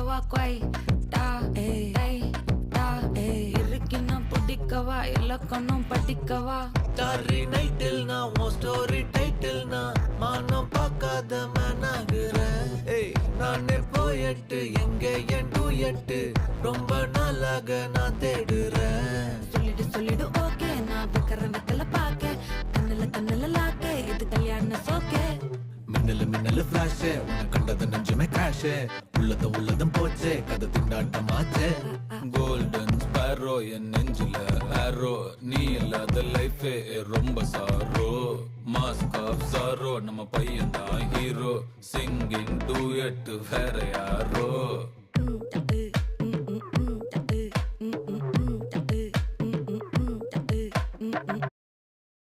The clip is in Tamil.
பிடிக்கவா கொய் டா டை டா இருக்குன்னா பிடிக்கவா இலக்கணம் படிக்கவா ஸ்டாரி நைட்டில் நான் உன் ஸ்டோரி டைட்டில் நான் மானம் பார்க்காத மேனாகிறேன். நானே போயட்டு எங்க என் டூயட்டு ரொம்ப நாளாக நான் தேடுறேன். சொல்லிடு ஓகே நான் வைக்கிறேன் வெத்தல பாக்க கண்ணுல லாக்க இது கல்யாண சோக்கே மின்னலு ஃபிளாஷ் உன்னை கண்டது நெஞ்சுமே கிராஷ் உள்ளதும் போச்சே கதை திண்டாட்டமாச்சே. கோல்டன் ஸ்பேரோ என் நெஞ்சில ஆரோ நீ இல்லாத லைஃபே ரொம்ப சாரோ. மாஸ்க் ஆஃப் சாரோ நம்ம பையன் தான் ஹீரோ சிங்கிங் டூயட் வேற யாரோ.